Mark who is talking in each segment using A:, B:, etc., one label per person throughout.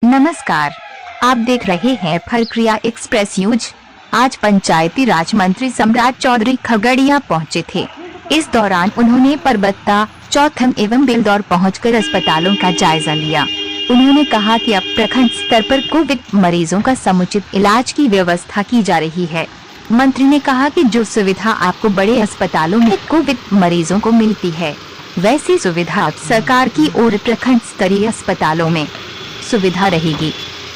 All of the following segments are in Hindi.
A: नमस्कार, आप देख रहे हैं फरक्रिया एक्सप्रेस न्यूज। आज पंचायती राज मंत्री सम्राट चौधरी खगड़िया पहुंचे थे। इस दौरान उन्होंने परबत्ता, चौथम एवं बिलदौर पहुंचकर अस्पतालों का जायजा लिया। उन्होंने कहा कि अब प्रखंड स्तर पर कोविड मरीजों का समुचित इलाज की व्यवस्था की जा रही है। मंत्री ने कहा कि जो सुविधा आपको बड़े अस्पतालों में कोविड मरीजों को मिलती है, वैसी सुविधा अब सरकार की ओर प्रखंड स्तरीय अस्पतालों में सुविधा रहेगी,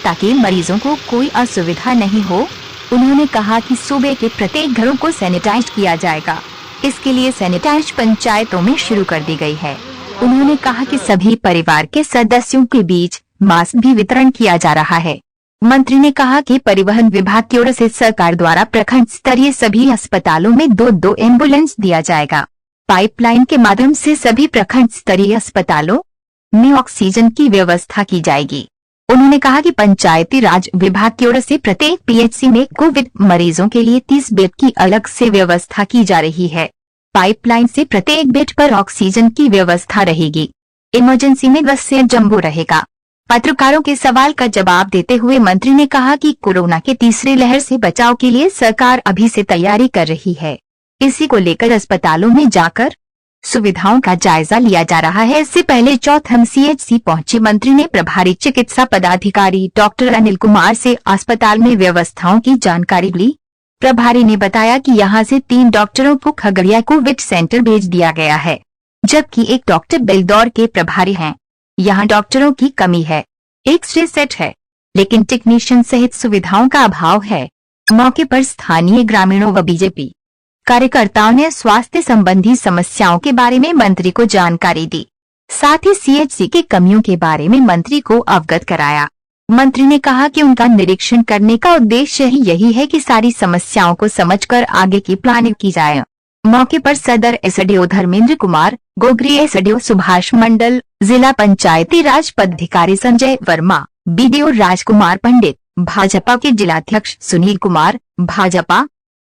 A: ताकि मरीजों को कोई असुविधा नहीं हो। उन्होंने कहा कि सूबे के प्रत्येक घरों को सैनिटाइज किया जाएगा। इसके लिए सैनिटाइज पंचायतों में शुरू कर दी गई है। उन्होंने कहा कि सभी परिवार के सदस्यों के बीच मास्क भी वितरण किया जा रहा है। मंत्री ने कहा कि परिवहन विभाग की ओर से सरकार द्वारा प्रखंड स्तरीय सभी अस्पतालों में 2-2 एम्बुलेंस दिया जाएगा। पाइपलाइन के माध्यम से सभी प्रखंड स्तरीय अस्पतालों में ऑक्सीजन की व्यवस्था की जाएगी। उन्होंने कहा कि पंचायती राज विभाग की ओर से प्रत्येक पीएचसी में कोविड मरीजों के लिए 30 बेड की अलग से व्यवस्था की जा रही है। पाइपलाइन से प्रत्येक बेड पर ऑक्सीजन की व्यवस्था रहेगी। इमरजेंसी में 10 से जंबो रहेगा। पत्रकारों के सवाल का जवाब देते हुए मंत्री ने कहा कि कोरोना के तीसरी लहर से बचाव के लिए सरकार अभी से तैयारी कर रही है। इसी को लेकर अस्पतालों में जाकर सुविधाओं का जायजा लिया जा रहा है। इससे पहले चौथम सीएचसी पहुंचे मंत्री ने प्रभारी चिकित्सा पदाधिकारी डॉक्टर अनिल कुमार से अस्पताल में व्यवस्थाओं की जानकारी ली। प्रभारी ने बताया कि यहां से 3 डॉक्टरों को खगड़िया कोविड सेंटर भेज दिया गया है, जबकि एक डॉक्टर बिलदौर के प्रभारी हैं। यहां डॉक्टरों की कमी है, एक्स-रे सेट है, लेकिन टेक्नीशियन सहित सुविधाओं का अभाव है। मौके पर स्थानीय ग्रामीणों व बीजेपी कार्यकर्ताओं ने स्वास्थ्य संबंधी समस्याओं के बारे में मंत्री को जानकारी दी। साथ ही सीएचसी की कमियों के बारे में मंत्री को अवगत कराया। मंत्री ने कहा कि उनका निरीक्षण करने का उद्देश्य ही यही है कि सारी समस्याओं को समझकर आगे की प्लानिंग की जाए। मौके पर सदर एसडीओ धर्मेंद्र कुमार, गोगरी एसडीओ सुभाष मंडल, जिला पंचायती राज पदाधिकारी संजय वर्मा, बीडीओ राजकुमार पंडित, भाजपा के जिलाध्यक्ष सुनील कुमार, भाजपा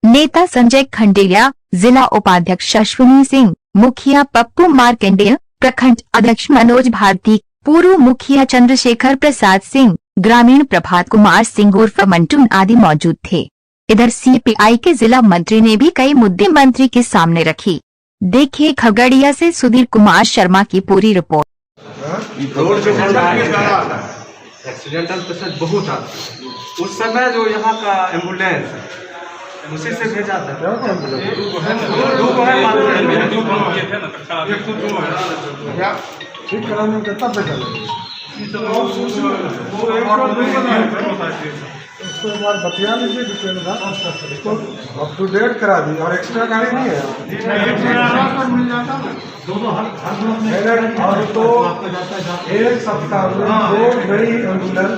A: नेता संजय खंडेलिया, जिला उपाध्यक्ष अश्विनी सिंह, मुखिया पप्पू मार्कंडेय, प्रखंड अध्यक्ष मनोज भारती, पूर्व मुखिया चंद्रशेखर प्रसाद सिंह, ग्रामीण प्रभात कुमार सिंह उर्फ मंटू आदि मौजूद थे। इधर सीपीआई के जिला मंत्री ने भी कई मुद्दे मंत्री के सामने रखी। देखिए खगड़िया से सुधीर कुमार शर्मा की पूरी रिपोर्ट।
B: रोड जो एक्सीडेंटल पेशेंट बहुत आते, उस समय जो यहाँ का एम्बुलेंस उसी से भेजा था।
C: ठीक कराने में कितना पैसा लगेगा? उसको एक बार बतिया लीजिए डिटेल में, इसको अप टू डेट करा दी और एक्स्ट्रा गाड़ी नहीं है और तो एक सप्ताह में 2 बड़ी एम्बुलेंस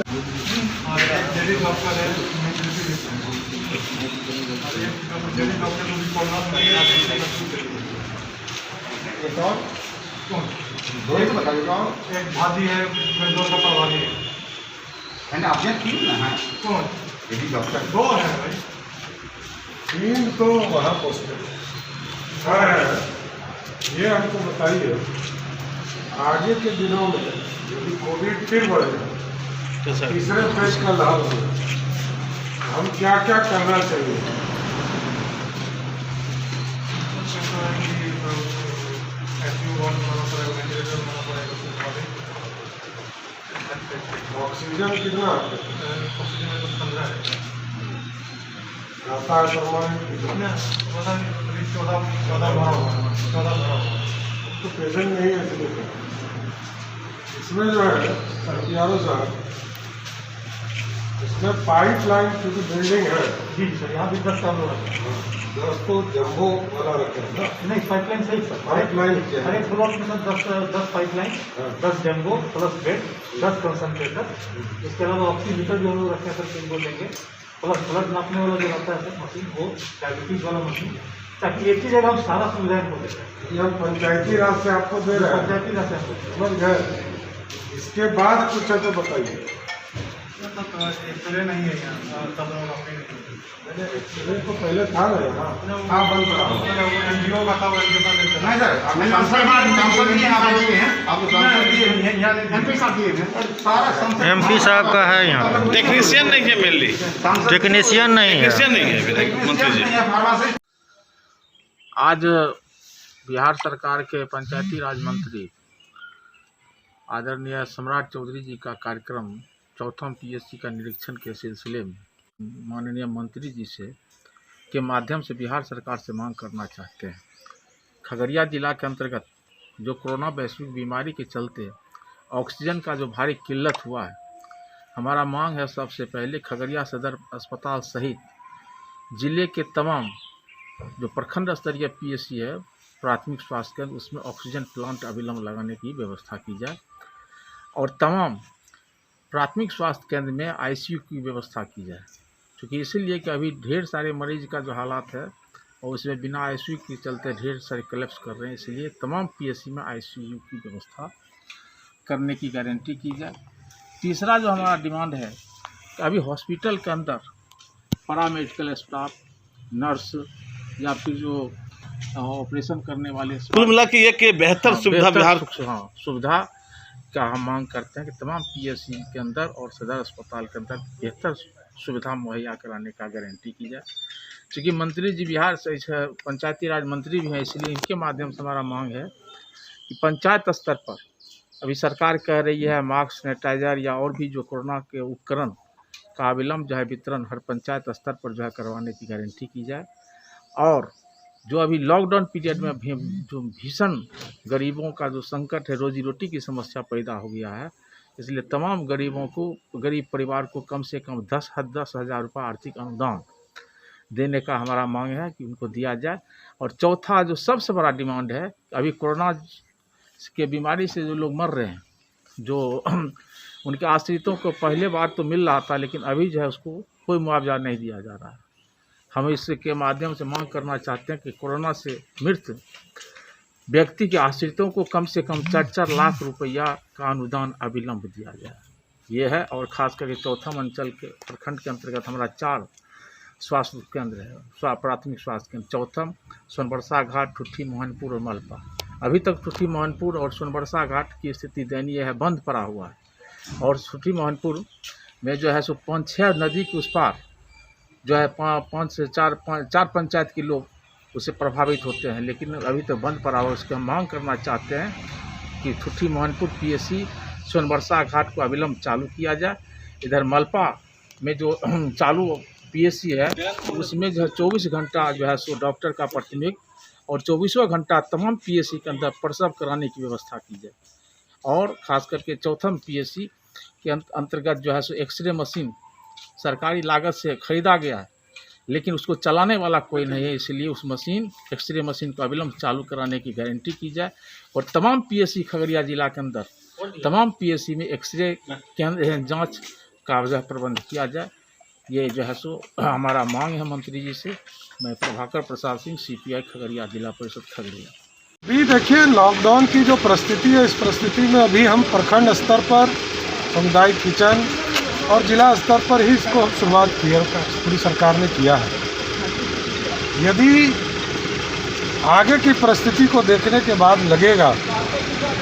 B: एक भादी है, दो का प्रभारी है।
D: मैंने आपने 3 ना है
B: कौन?
D: यही डॉक्टर
B: 2 है भाई,
C: 3 तो वहाँ पोस्टेड है। ये हमको बताइए, आगे के दिनों में यदि कोविड फिर बढ़ेगा, तीसरे फेज का लाभ हो, हम क्या क्या करना चाहिए? ऑक्सीजन कितना आता है? तो पेशेंट नहीं है इसलिए। इसमें जो है यारो साहब, इसमें पाइपलाइन क्योंकि बिल्डिंग है
B: जी सर, यहाँ भी 10 साल हो रहा है।
C: 10 तो जम्बो वाला रखे हैं ना?
B: नहीं, पाइपलाइन सही सर,
C: पाइपलाइन क्या
B: हर
C: है?
B: एक ब्लॉक में सर 10 पाइपलाइन, 10 जम्बो प्लस बेड, 10 कंसंट्रेटर। इसके अलावा ऑक्सीमीटर जो लोग रखे हैं सर 3 बोलेंगे, प्लस ब्लड नापने वाला जो रहता है सर मशीन, वो डायबिटीज वाला मशीन, ताकि एक ही जगह हम सारा सुविधाएं को देते हैं।
C: ये हम पंचायती राज से आपको दे रहे हैं,
B: पंचायती राज से
C: समझ गए? इसके बाद कुछ है तो बताइए।
B: एक्सरे नहीं है यहाँ, सब लोग अपने
C: एक्सरे तो पहले था ना यहाँ।
D: हाँ बंद करा
B: एनजीओ का था,
D: नहीं सर हमने ट्रांसफर किए आप बोलते हैं आपको ट्रांसफर किए एमपी साहब दिए हैं सारा
E: एमपी साहब का है यहाँ।
F: टेक्नीशियन नहीं है मेनली,
E: टेक्नीशियन नहीं है।
F: टेक्नीशियन नहीं है अभी मंत्री जी।
G: आज बिहार सरकार के पंचायती राज मंत्री आदरणीय सम्राट चौधरी जी का कार्यक्रम चौथम पीएससी का निरीक्षण के सिलसिले में माननीय मंत्री जी से के माध्यम से बिहार सरकार से मांग करना चाहते हैं। खगड़िया जिला के अंतर्गत जो कोरोना वैश्विक बीमारी के चलते ऑक्सीजन का जो भारी किल्लत हुआ है, हमारा मांग है सबसे पहले खगड़िया सदर अस्पताल सहित जिले के तमाम जो प्रखंड स्तरीय पीएससी है, प्राथमिक स्वास्थ्य केंद्र, उसमें ऑक्सीजन प्लांट अविलंब लगाने की व्यवस्था की जाए और तमाम प्राथमिक स्वास्थ्य केंद्र में आईसीयू की व्यवस्था की जाए। क्योंकि इसीलिए कि अभी ढेर सारे मरीज का जो हालात है और उसमें बिना आईसीयू के चलते ढेर सारे कलेप्स कर रहे हैं, इसलिए तमाम पीएससी में आईसीयू की व्यवस्था करने की गारंटी की जाए। तीसरा जो हमारा डिमांड है कि अभी हॉस्पिटल के अंदर पैरामेडिकल स्टाफ, नर्स या फिर जो ऑपरेशन करने वाले
F: कुल मिला के ये कि बेहतर सुविधा बिहार
G: सुविधा का हम मांग करते हैं कि तमाम पीएससी के अंदर और सदर अस्पताल के अंदर बेहतर सुविधा मुहैया कराने का गारंटी की जाए। क्योंकि मंत्री जी बिहार से पंचायती राज मंत्री भी हैं, इसलिए इनके माध्यम से हमारा मांग है कि पंचायत स्तर पर अभी सरकार कह रही है मास्क, सैनिटाइजर या और भी जो कोरोना के उपकरण का अविलंब जो है वितरण हर पंचायत स्तर पर जो है करवाने की गारंटी की जाए। और जो अभी लॉकडाउन पीरियड में जो भीषण गरीबों का जो संकट है, रोजी रोटी की समस्या पैदा हो गया है, इसलिए तमाम गरीबों को, गरीब परिवार को कम से कम 10,000 रुपये आर्थिक अनुदान देने का हमारा मांग है कि उनको दिया जाए। और चौथा जो सबसे बड़ा डिमांड है, अभी कोरोना के बीमारी से जो लोग मर रहे हैं, जो उनके आश्रितों को पहले बार तो मिल रहा था, लेकिन अभी जो है उसको कोई मुआवजा नहीं दिया जा रहा है। हम इसके माध्यम से मांग करना चाहते हैं कि कोरोना से मृत व्यक्ति के आश्रितों को कम से कम 4-4 लाख रुपया का अनुदान अविलंब दिया जाए। ये है। और ख़ास करके चौथम अंचल के प्रखंड के अंतर्गत हमारा 4 स्वास्थ्य केंद्र है, प्राथमिक स्वास्थ्य केंद्र, चौथम, सोनबरसा घाट, ठुट्ठी, मोहनपुर और मलपा। अभी तक ठुट्ठी, मोहनपुर और सोनबरसा घाट की स्थिति दयनीय है, बंद पड़ा हुआ है। और ठुट्ठी मोहनपुर में जो है सो 5-6 नदी के उस पार जो है 5 से 4 पंचायत के लोग उससे प्रभावित होते हैं, लेकिन अभी तक बंद पड़ा हुआ। उसकी हम मांग करना चाहते हैं कि ठुट्ठी मोहनपुर पीएससी सोनबरसा घाट को अविलंब चालू किया जाए। इधर मलपा में जो चालू पीएससी है उसमें जो है 24 घंटा जो है सो डॉक्टर का प्रतिनिधित्व और 24वां घंटा तमाम पीएससी के अंदर प्रसव कराने की व्यवस्था की जाए। और ख़ास करके चौथम पीएससी के अंतर्गत जो है सो एक्सरे मशीन सरकारी लागत से ख़रीदा गया है, लेकिन उसको चलाने वाला कोई नहीं है, इसलिए उस एक्सरे मशीन को अविलंब चालू कराने की गारंटी की जाए। और तमाम पीएससी खगड़िया जिला के अंदर तमाम पीएससी में एक्सरे जांच का जो है प्रबंध किया जाए। ये जो है सो हमारा मांग है मंत्री जी से। मैं प्रभाकर प्रसाद सिंह, CPI खगड़िया, जिला परिषद खगड़िया।
C: अभी देखिए लॉकडाउन की जो परिस्थिति है, इस परिस्थिति में अभी हम प्रखंड स्तर पर सामुदायिक किचन और जिला स्तर पर ही इसको शुरुआत की है, पूरी सरकार ने किया है। यदि आगे की परिस्थिति को देखने के बाद लगेगा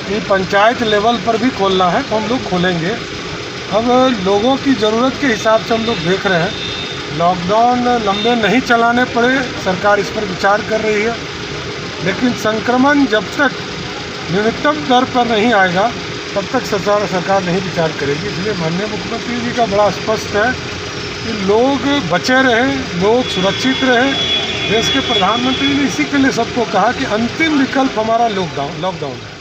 C: कि पंचायत लेवल पर भी खोलना है तो हम लोग खोलेंगे। अब लोगों की ज़रूरत के हिसाब से हम लोग देख रहे हैं, लॉकडाउन लंबे नहीं चलाने पड़े, सरकार इस पर विचार कर रही है। लेकिन संक्रमण जब तक न्यूनतम दर पर नहीं आएगा तब तक सरकार नहीं विचार करेगी। इसलिए माननीय मुख्यमंत्री जी का बड़ा स्पष्ट है कि लोग बचे रहें, लोग सुरक्षित रहें। देश के प्रधानमंत्री ने इसी के लिए सबको कहा कि अंतिम विकल्प हमारा लॉकडाउन है।